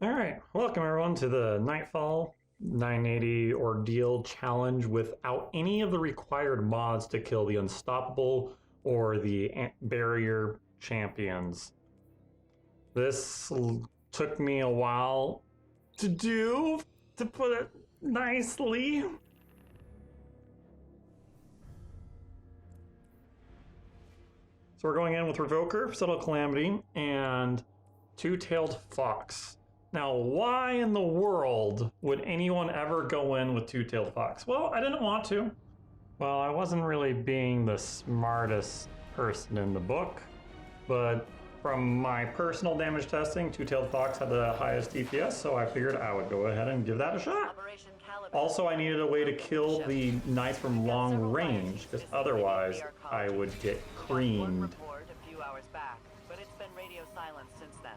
Alright, welcome everyone to the Nightfall 980 Ordeal challenge without any of the required mods to kill the Unstoppable or the Barrier champions. This took me a while to do, to put it nicely. So we're going in with Revoker, Subtle Calamity, and Two-Tailed Fox. Now, why in the world would anyone ever go in with Two-Tailed Fox? Well, I didn't want to. Well, I wasn't really being the smartest person in the book, but from my personal damage testing, Two-Tailed Fox had the highest DPS, so I figured I would go ahead and give that a shot. Also, I needed a way to kill the knights from long range, because otherwise I would get creamed. A few hours back, but it's been radio silence since then.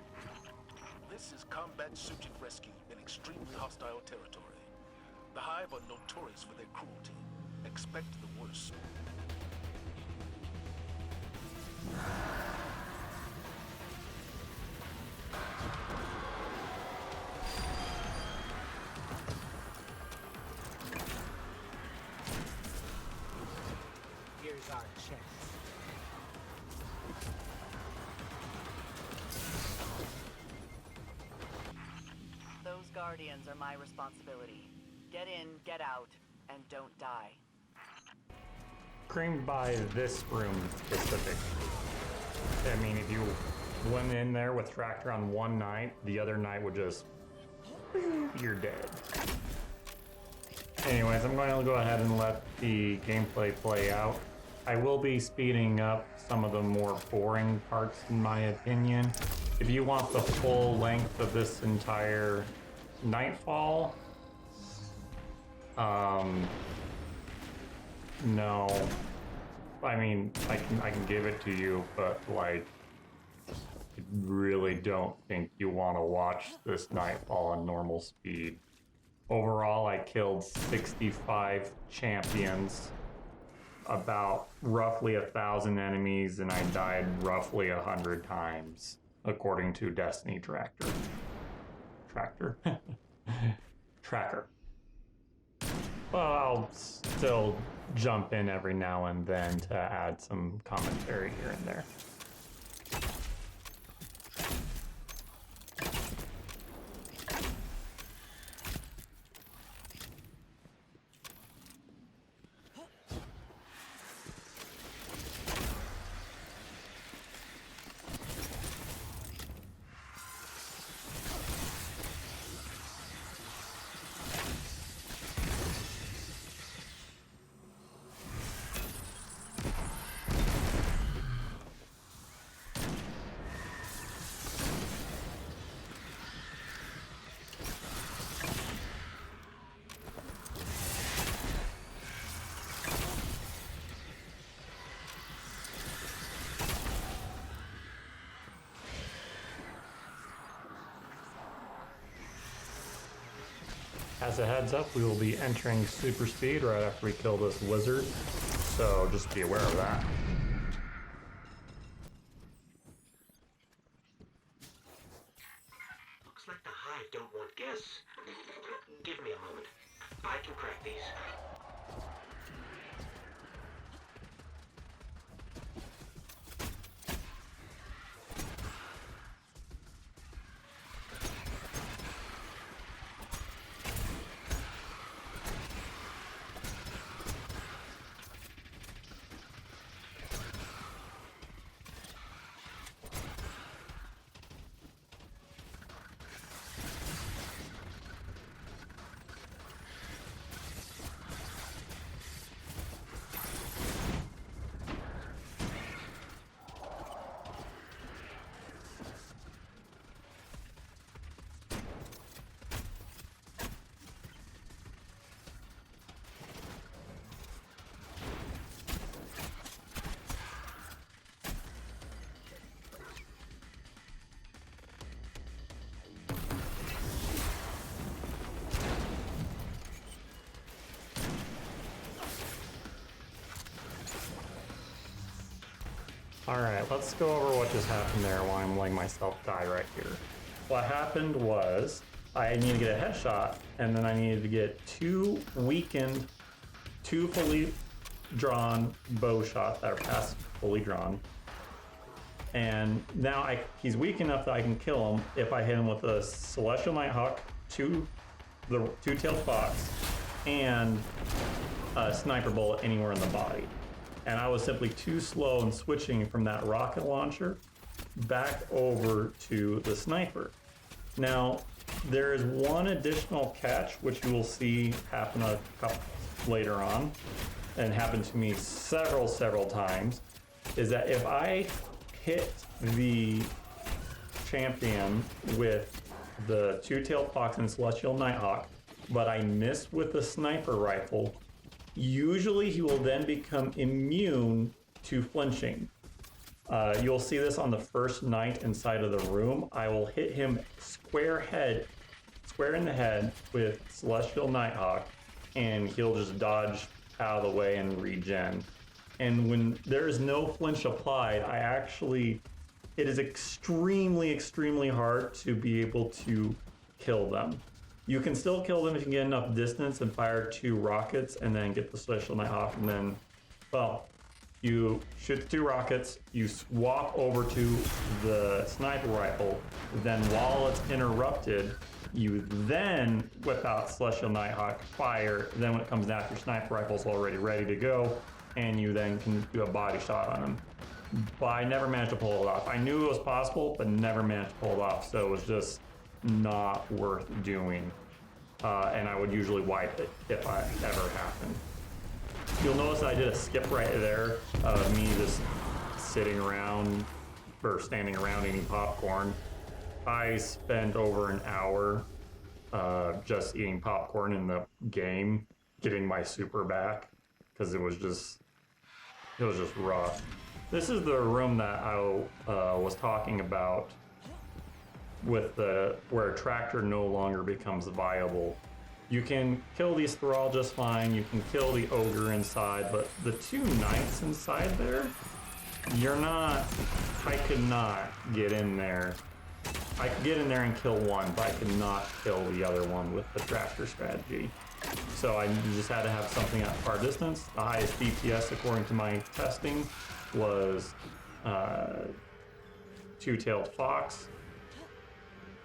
This is combat suited rescue in extremely hostile territory. The Hive are notorious for their cruelty. Expect the worst. Here's our chance. Those guardians are my responsibility. Get in, get out, and don't die. Creamed by this room specifically. I mean, if you went in there with Tractor on one knight, the other knight would just... you're dead. Anyways, I'm going to go ahead and let the gameplay play out. I will be speeding up some of the more boring parts in my opinion. If you want the full length of this entire Nightfall, no. I mean, I can give it to you, but like, I really don't think you want to watch this Nightfall on normal speed. Overall, I killed 65 champions, about roughly 1,000 enemies, and I died roughly 100 times, according to Destiny Tracker. Tracker. Well, I'll still jump in every now and then to add some commentary here and there. As a heads up, we will be entering super speed right after we kill this wizard, so just be aware of that. Looks like the Hive don't want guests. Give me a moment. I can crack these. Alright, let's go over what just happened there while I'm letting myself die right here. what happened was I needed to get a headshot, and then I needed to get 2 weakened, 2 fully drawn bow shots that are past fully drawn. And now he's weak enough that I can kill him if I hit him with a Celestial Nighthawk, the two-tailed fox, and a sniper bullet anywhere in the body. And I was simply too slow in switching from that rocket launcher back over to the sniper. Now, there is one additional catch, which you will see happen a couple later on, and happened to me several times, is that if I hit the champion with the two-tailed fox and Celestial Nighthawk, but I miss with the sniper rifle, usually he will then become immune to flinching. You'll see this on the first knight inside of the room. I will hit him square in the head with Celestial Nighthawk, and he'll just dodge out of the way and regen. And when there is no flinch applied, it is extremely hard to be able to kill them. You can still kill them if you can get enough distance and fire 2 rockets and then get the Celestial Nighthawk, and then, well, you shoot the 2 rockets, you swap over to the sniper rifle, then while it's interrupted, you then whip out Celestial Nighthawk, fire, then when it comes down, your sniper rifle's already ready to go, and you then can do a body shot on him. But I never managed to pull it off. I knew it was possible, but never managed to pull it off, so it was just not worth doing. And I would usually wipe it if I ever happened. You'll notice I did a skip right there of me just sitting around or standing around eating popcorn. I spent over an hour just eating popcorn in the game, getting my super back, because it was just rough. This is the room that I was talking about with where Tractor no longer becomes viable. You can kill these Thrall just fine, you can kill the Ogre inside, but the 2 Knights inside there, I could not get in there. I could get in there and kill one, but I could not kill the other one with the Tractor strategy. So I just had to have something at far distance. The highest DPS, according to my testing, was two-tailed fox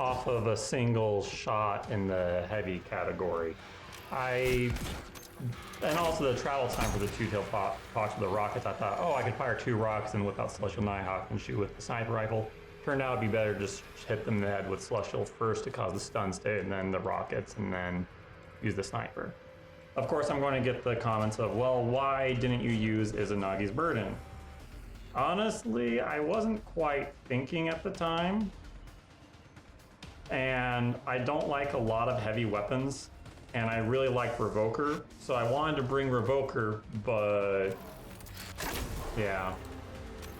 off of a single shot in the heavy category. And also the travel time for the two-tailed fox with the rockets, I thought, I could fire 2 rockets and whip out Celestial Nighthawk and shoot with the sniper rifle. Turned out it'd be better to just hit them in the head with Celestial first to cause the stun state, and then the rockets, and then use the sniper. Of course, I'm going to get the comments of, well, why didn't you use Izanagi's Burden? Honestly, I wasn't quite thinking at the time, and I don't like a lot of heavy weapons, and I really like Revoker, so I wanted to bring Revoker, but yeah.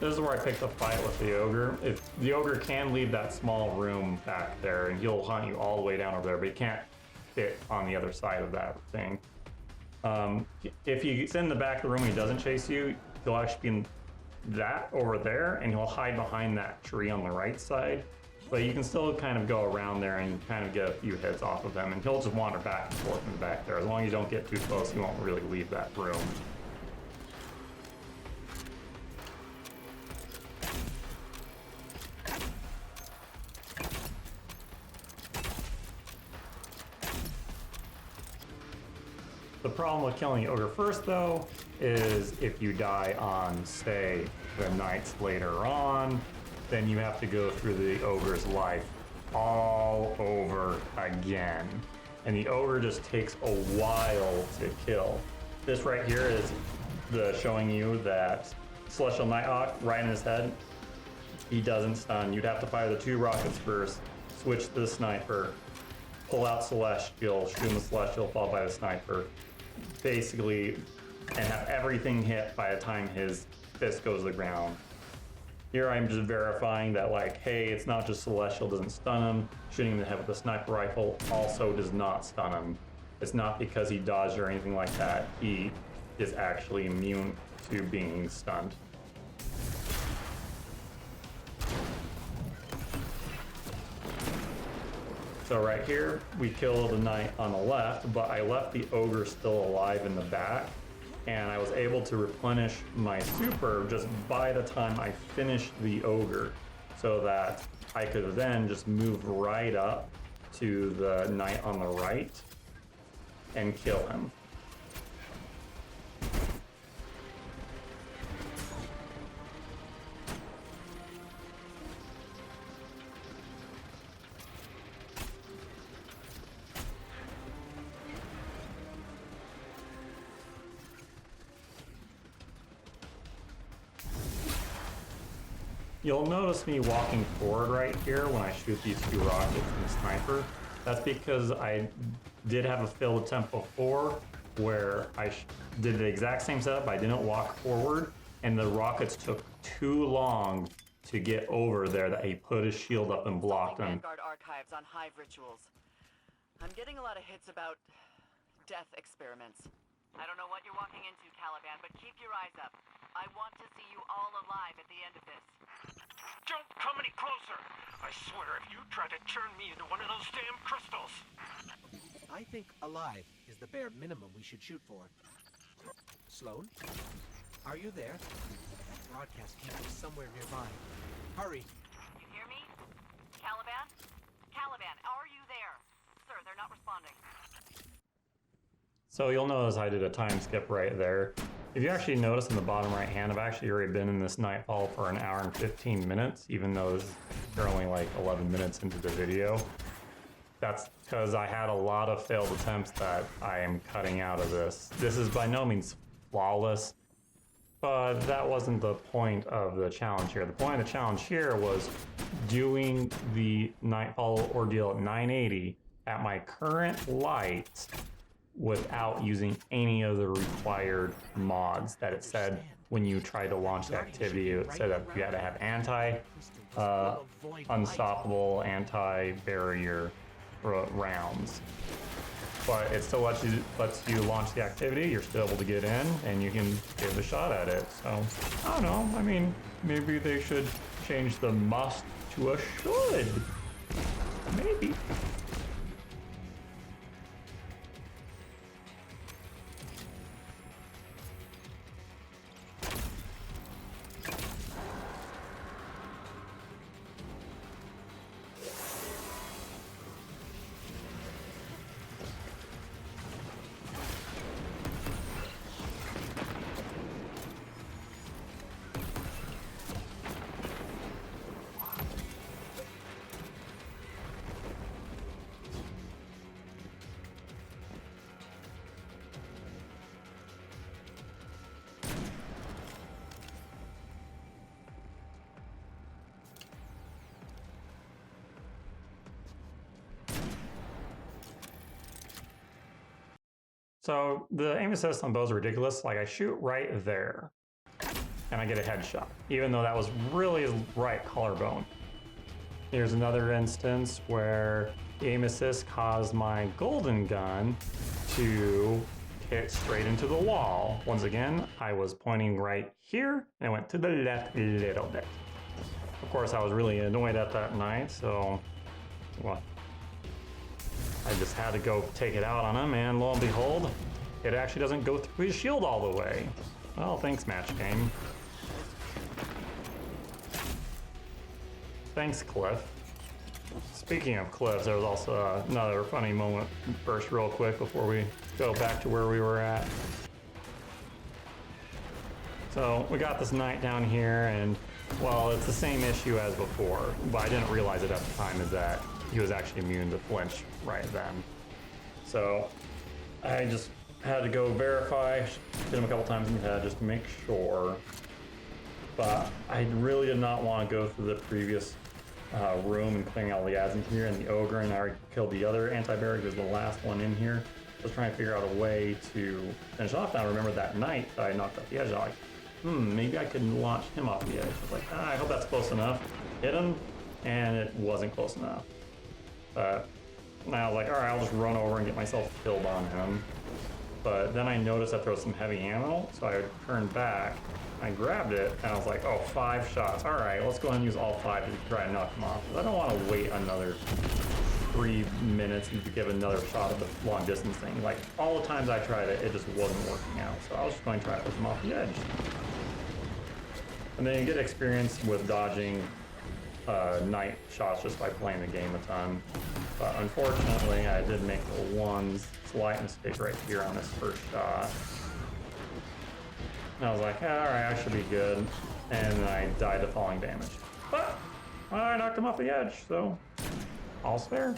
This is where I picked a fight with the Ogre. If the Ogre can leave that small room back there, and he'll hunt you all the way down over there, but he can't fit on the other side of that thing. If he's in the back of the room and he doesn't chase you, he'll actually be in that over there, and he'll hide behind that tree on the right side. But you can still kind of go around there and kind of get a few hits off of him, and he'll just wander back and forth in the back there. As long as you don't get too close, he won't really leave that room. The problem with killing the Ogre first, though, is if you die on, say, the Knights later on, then you have to go through the Ogre's life all over again. And the Ogre just takes a while to kill. This right here is showing you that Celestial Nighthawk right in his head, he doesn't stun. You'd have to fire the 2 rockets first, switch to the sniper, pull out Celestial, shoot him with Celestial, followed by the sniper. Basically, and have everything hit by the time his fist goes to the ground. Here I'm just verifying that, like, hey, it's not just Celestial doesn't stun him, shooting him in the head with the sniper rifle also does not stun him. It's not because he dodged or anything like that, he is actually immune to being stunned. So right here, we killed the knight on the left, but I left the ogre still alive in the back, and I was able to replenish my super just by the time I finished the ogre, so that I could then just move right up to the knight on the right and kill him. You'll notice me walking forward right here when I shoot these two rockets from the sniper. That's because I did have a failed attempt before where I did the exact same setup. I didn't walk forward, and the rockets took too long to get over there that he put his shield up and blocked them. Vanguard archives on hive rituals. I'm getting a lot of hits about death experiments. I don't know what you're walking into, Caliban, but keep your eyes up. I want to see you all alive at the end of this. Don't come any closer! I swear if you try to turn me into one of those damn crystals! I think alive is the bare minimum we should shoot for. Sloan? Are you there? That broadcast can't be somewhere nearby. Hurry! You hear me? Caliban? Caliban, are you there? Sir, they're not responding. So you'll notice I did a time skip right there. If you actually notice in the bottom right hand, I've actually already been in this Nightfall for an hour and 15 minutes, even though they're only like 11 minutes into the video. That's because I had a lot of failed attempts that I am cutting out of this. This is by no means flawless, but that wasn't the point of the challenge here. The point of the challenge here was doing the Nightfall Ordeal at 980 at my current light without using any of the required mods that it said when you try to launch the activity. It said that you had to have unstoppable, anti-barrier rounds. But it still lets you launch the activity. You're still able to get in, and you can give a shot at it. So, I don't know. I mean, maybe they should change the must to a should. Maybe. So the aim assist on bows are ridiculous. Like I shoot right there and I get a headshot, even though that was really his right collarbone. Here's another instance where the aim assist caused my golden gun to hit straight into the wall. Once again, I was pointing right here and I went to the left a little bit. Of course, I was really annoyed at that night, so well, I just had to go take it out on him, and lo and behold, it actually doesn't go through his shield all the way. Well, thanks, match game. Thanks, Cliff. Speaking of cliffs, there was also another funny moment first real quick before we go back to where we were at. So we got this knight down here, and well, it's the same issue as before, but I didn't realize it at the time, is that he was actually immune to flinch right then. So I just had to go verify, hit him a couple times in the head just to make sure. But I really did not want to go through the previous room and clearing all the ads in here, and the ogre, and I already killed the other anti-barrier because the last one in here. I was trying to figure out a way to finish off. Now I remember that night that I knocked off the edge. I was like, maybe I could launch him off the edge. I was like, I hope that's close enough. Hit him, and it wasn't close enough. But now I was like, all right, I'll just run over and get myself killed on him. But then I noticed that there was some heavy ammo, so I turned back, I grabbed it, and I was like, oh, 5 shots. All right, let's go ahead and use all 5 to try and knock him off. I don't want to wait another 3 minutes and to give another shot at the long distance thing. Like, all the times I tried it, it just wasn't working out. So I was just going to try it with them off the edge. And then you get experience with dodging night shots just by playing the game a ton. But unfortunately, I did make the one slight mistake right here on this first shot. And I was like, alright, I should be good. And I died to falling damage. But I knocked him off the edge, so all's fair.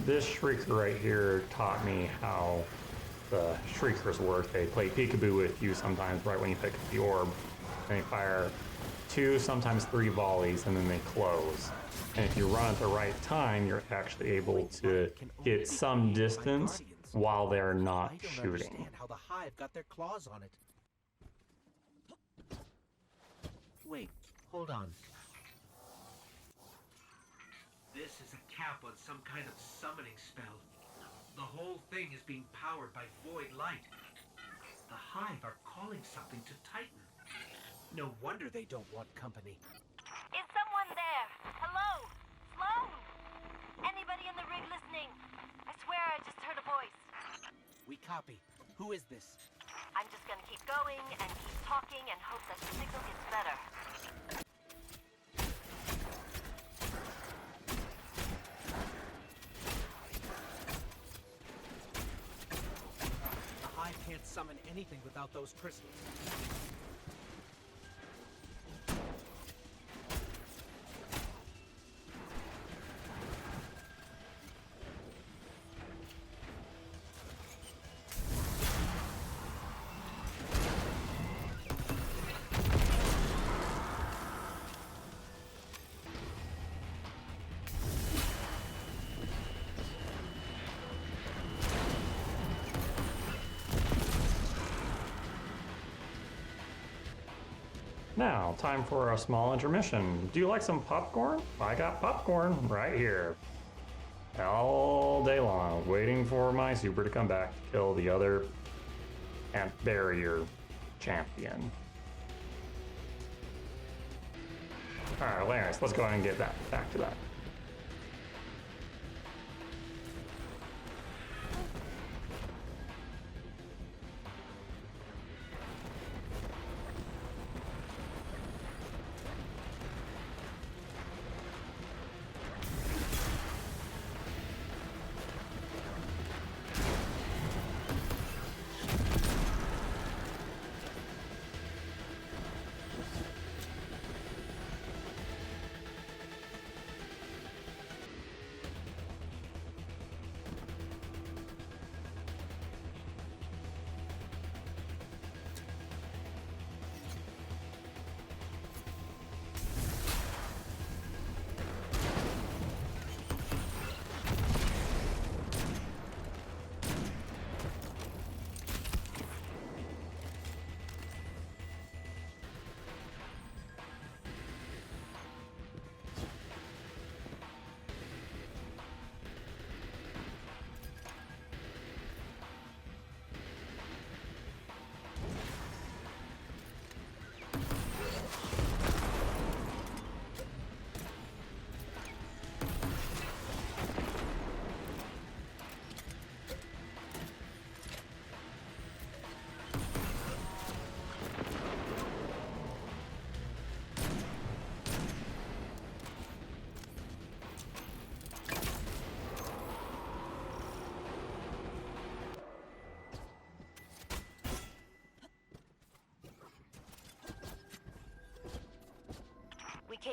This Shrieker right here taught me how the Shriekers work. They play peekaboo with you sometimes right when you pick up the orb. And they fire 2, sometimes 3 volleys, and then they close. And if you run at the right time, you're actually able to get some distance while they're not shooting. I don't understand how the Hive got their claws on it. Wait, hold on. This is a cap on some kind of summoning spell. The whole thing is being powered by void light. The Hive are calling something to Titan. No wonder they don't want company. Is someone there? Hello? Sloan? Anybody in the rig listening? I swear I just heard a voice. We copy. Who is this? I'm just gonna keep going and keep talking and hope that the signal gets better. The Hive can't summon anything without those crystals. Now, time for a small intermission. Do you like some popcorn? I got popcorn right here. All day long, waiting for my super to come back to kill the other barrier champion. Alright, Larry, let's go ahead and get back to that.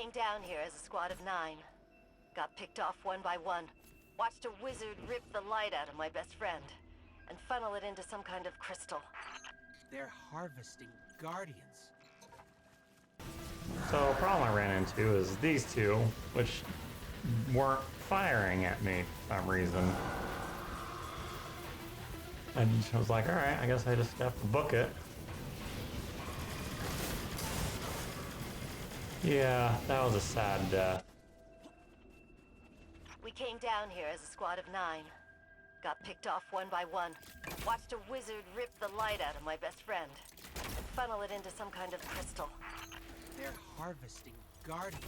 came down here as a squad of 9. Got picked off one by one. Watched a wizard rip the light out of my best friend and funnel it into some kind of crystal. They're harvesting guardians. So a problem I ran into is these two, which weren't firing at me for some reason. And I was like, alright, I guess I just have to book it. Yeah, that was a sad death. We came down here as a squad of 9. Got picked off one by one. Watched a wizard rip the light out of my best friend and funnel it into some kind of crystal. They're harvesting guardians.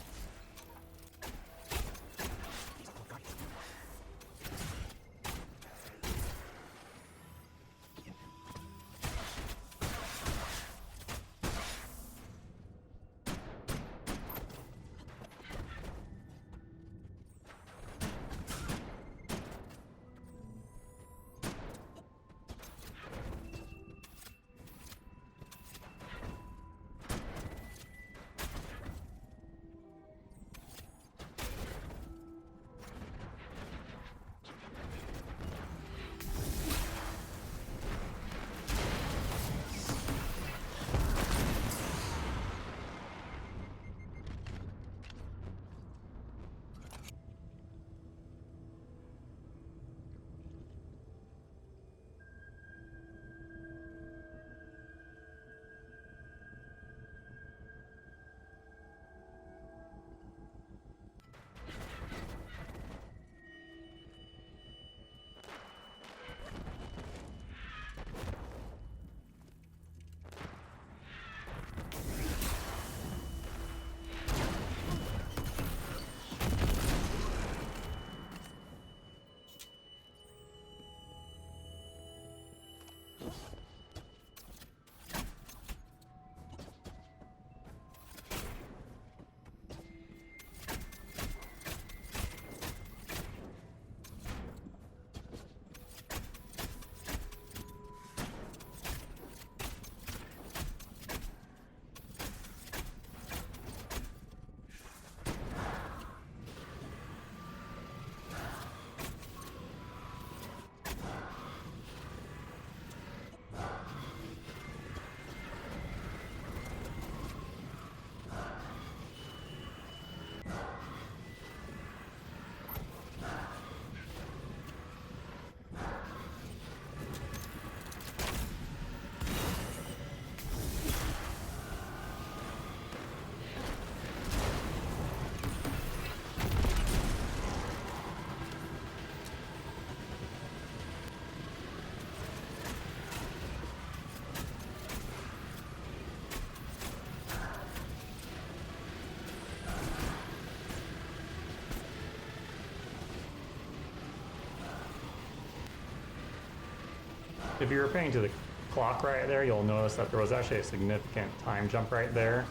If you were paying to the clock right there, you'll notice that there was actually a significant time jump right there,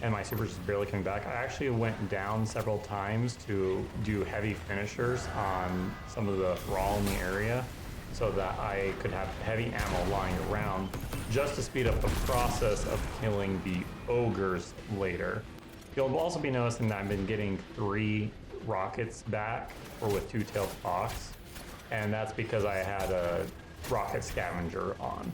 and my super's just barely coming back. I actually went down several times to do heavy finishers on some of the raw in the area so that I could have heavy ammo lying around just to speed up the process of killing the ogres later. You'll also be noticing that I've been getting 3 rockets back, or with two-tailed fox, and that's because I had a rocket scavenger on.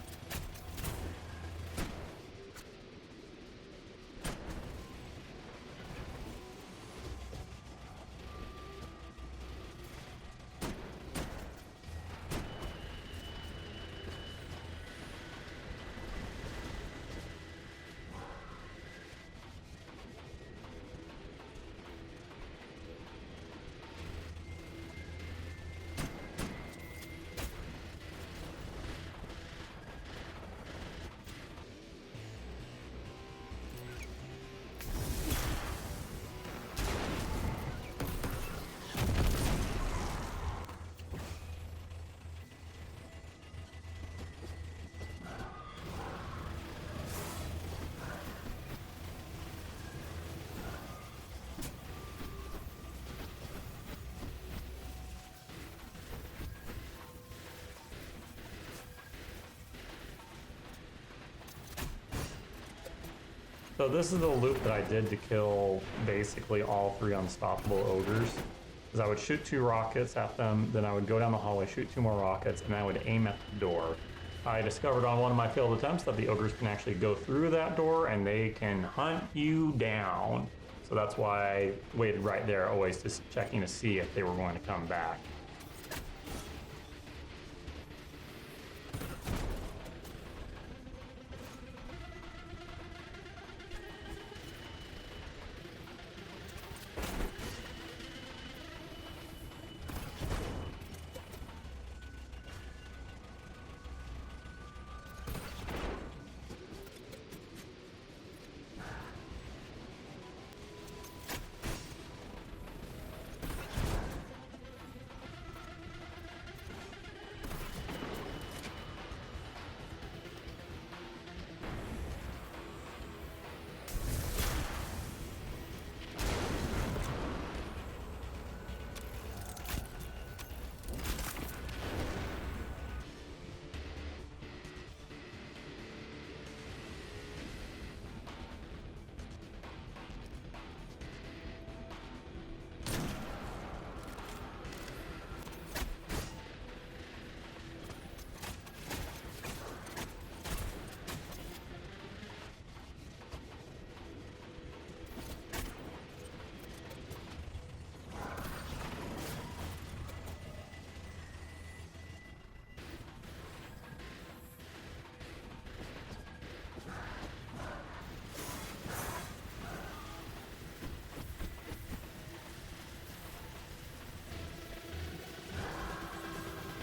So this is the loop that I did to kill basically all 3 unstoppable ogres. Is I would shoot 2 rockets at them, then I would go down the hallway, shoot 2 more rockets, and I would aim at the door. I discovered on one of my failed attempts that the ogres can actually go through that door and they can hunt you down. So that's why I waited right there, always just checking to see if they were going to come back.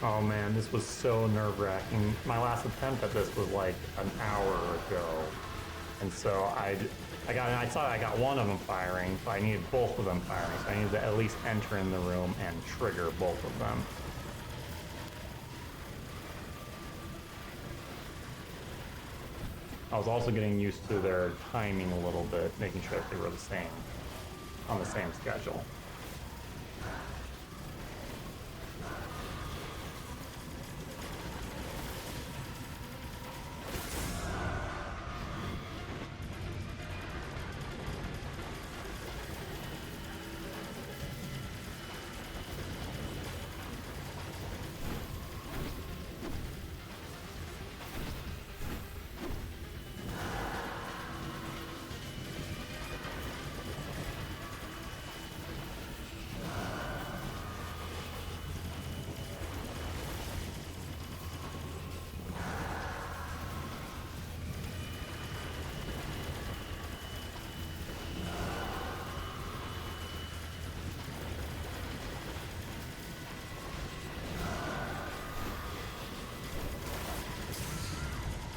Oh man, this was so nerve-wracking. My last attempt at this was like an hour ago. And so I saw I got one of them firing, but I needed both of them firing. So I needed to at least enter in the room and trigger both of them. I was also getting used to their timing a little bit, making sure that they were the same, on the same schedule.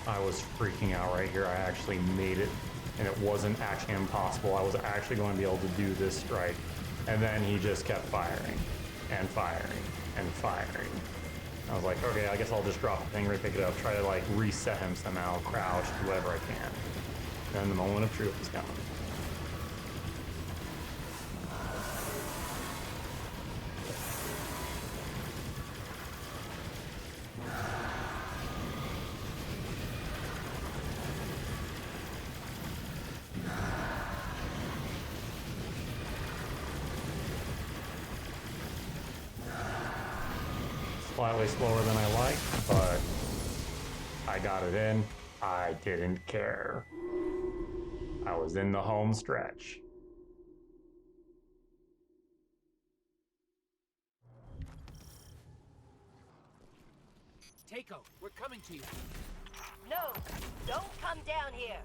I was freaking out right here. I actually made it, and it wasn't actually impossible. I was actually going to be able to do this strike. And then he just kept firing, and firing, and firing. I was like, okay, I guess I'll just drop the thing, pick it up, try to like reset him somehow, crouch, do whatever I can. Then the moment of truth is coming. Slightly slower than I like, but I got it in. I didn't care. I was in the home stretch. Takeo, we're coming to you. No, don't come down here.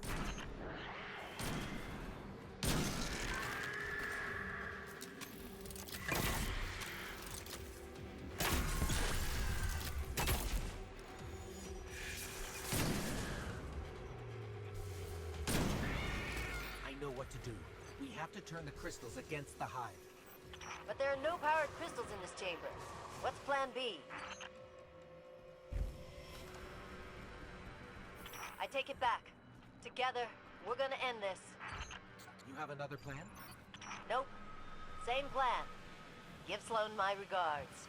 What to do. We have to turn the crystals against the hive. But there are no powered crystals in this chamber. What's plan B? I take it back. Together, we're gonna end this. You have another plan? Nope. Same plan. Give Sloan my regards.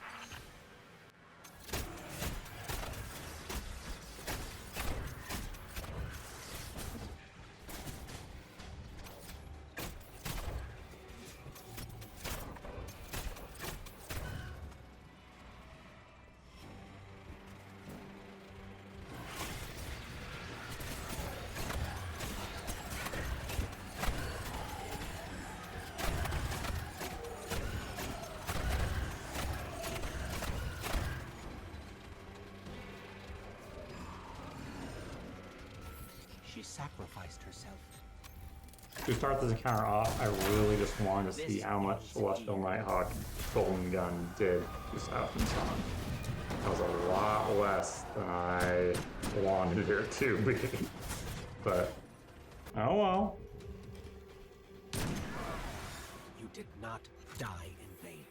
She sacrificed herself. To start this encounter off, I really just wanted to see how much Celestial Nighthawk Golden Gun did to Southern Song. That was a lot less than I wanted it to be. But, oh well. You did not die in vain.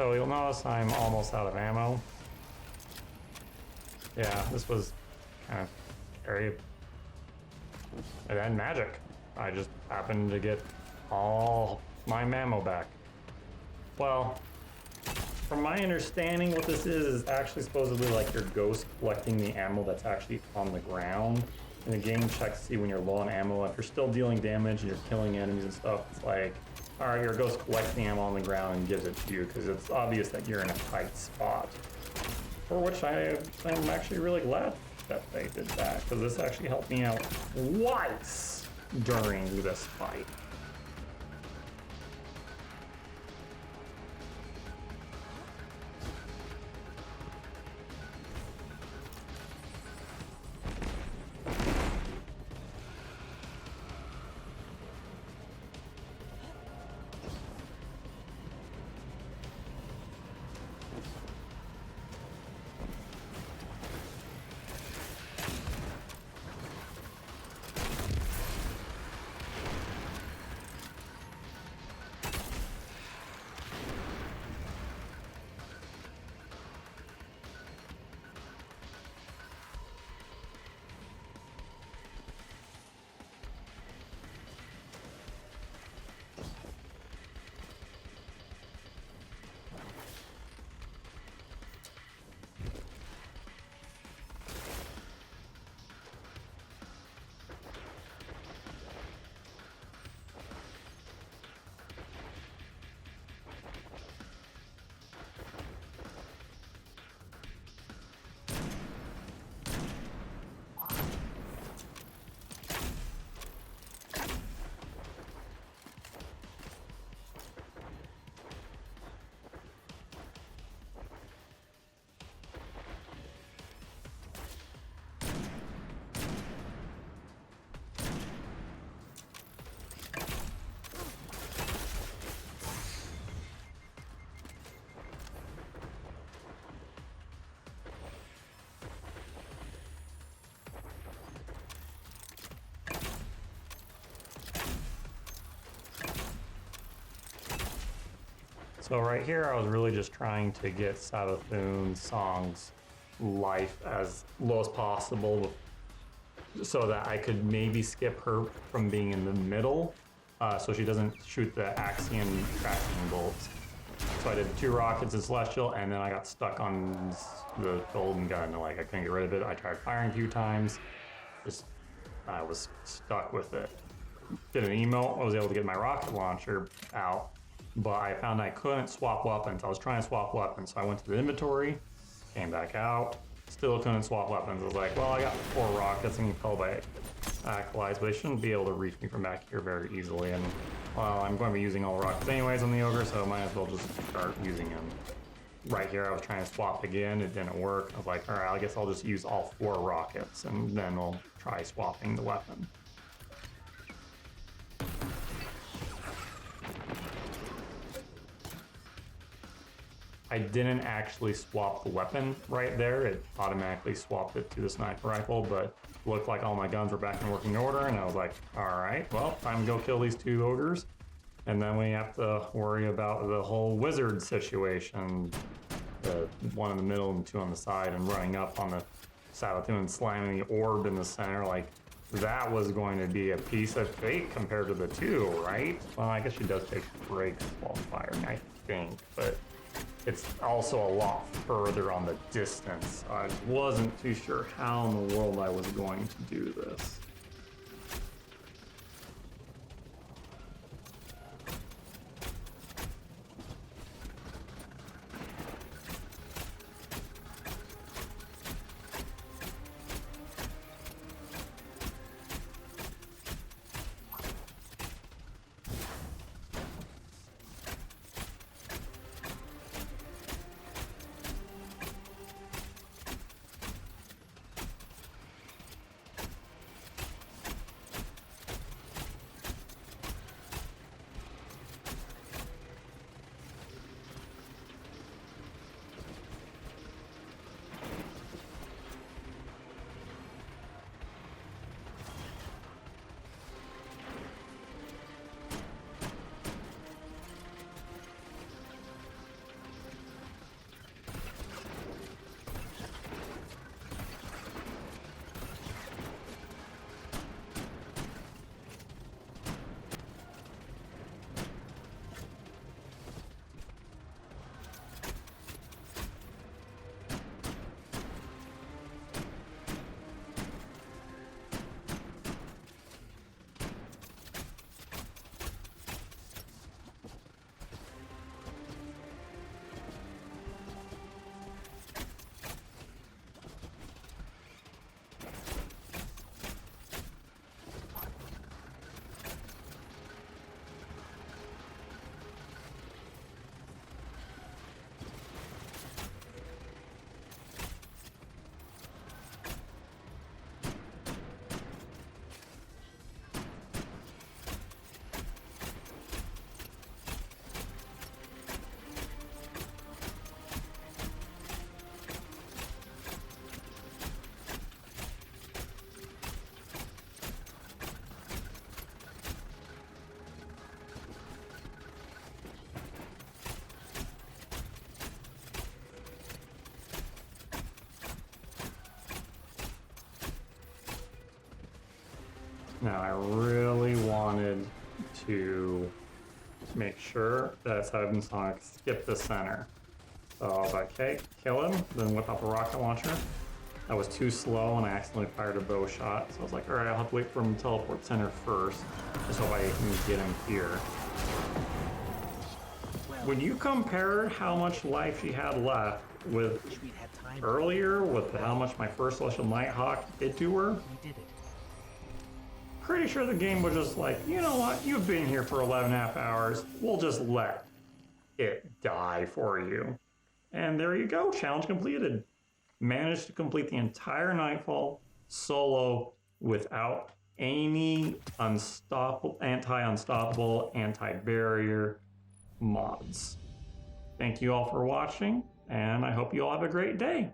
So you'll notice I'm almost out of ammo. Yeah, this was kind of scary. And then magic. I just happened to get all my ammo back. Well, from my understanding, what this is actually supposedly like your ghost collecting the ammo that's actually on the ground. And the game checks to see when you're low on ammo. If you're still dealing damage and you're killing enemies and stuff, it's like, all right, your ghost collects the ammo on the ground and gives it to you because it's obvious that you're in a tight spot. For which I'm actually really glad that they did that, because this actually helped me out twice during this fight. So right here, I was really just trying to get Savathun Song's life as low as possible so that I could maybe skip her from being in the middle so she doesn't shoot the Axiom tracking bolts. So I did 2 rockets in Celestial, and then I got stuck on the golden gun. Like, I couldn't get rid of it. I tried firing a few times. I was stuck with it. Did an emote. I was able to get my rocket launcher out, but I found I couldn't swap weapons. I was trying to swap weapons, so I went to the inventory, came back out, still couldn't swap weapons. I was like, well, I got 4 rockets and fell by acolytes, but they shouldn't be able to reach me from back here very easily. And well, I'm going to be using all the rockets anyways on the Ogre, so I might as well just start using them. Right here, I was trying to swap again. It didn't work. I was like, all right, I guess I'll just use all 4 rockets, and then we'll try swapping the weapon. I didn't actually swap the weapon right there. It automatically swapped it to the sniper rifle, but it looked like all my guns were back in working order, and I was like, all right, well, time to go kill these 2 ogres. And then we have to worry about the whole wizard situation. The 1 in the middle and 2 on the side, and running up on the Savathun and slamming the orb in the center. Like, that was going to be a piece of cake compared to the 2, right? Well, I guess she does take breaks while firing, I think, but it's also a lot further on the distance. I wasn't too sure how in the world I was going to do this. Now I really wanted to make sure that Sudden Sonic skipped the center. So I was like, hey, kill him, then whip out the rocket launcher. That was too slow and I accidentally fired a bow shot. So I was like, all right, I'll have to wait for him to teleport center first. Just hope I can get him here. When you compare how much life she had left with Wish we'd had time. earlier, with how much my first Celestial Nighthawk did to her, We did it. pretty sure the game was just like, you know what, you've been here for 11.5 hours, we'll just let it die for you. And there you go, challenge completed. Managed to complete the entire Nightfall solo without any anti-unstoppable, anti-barrier mods. Thank you all for watching, and I hope you all have a great day.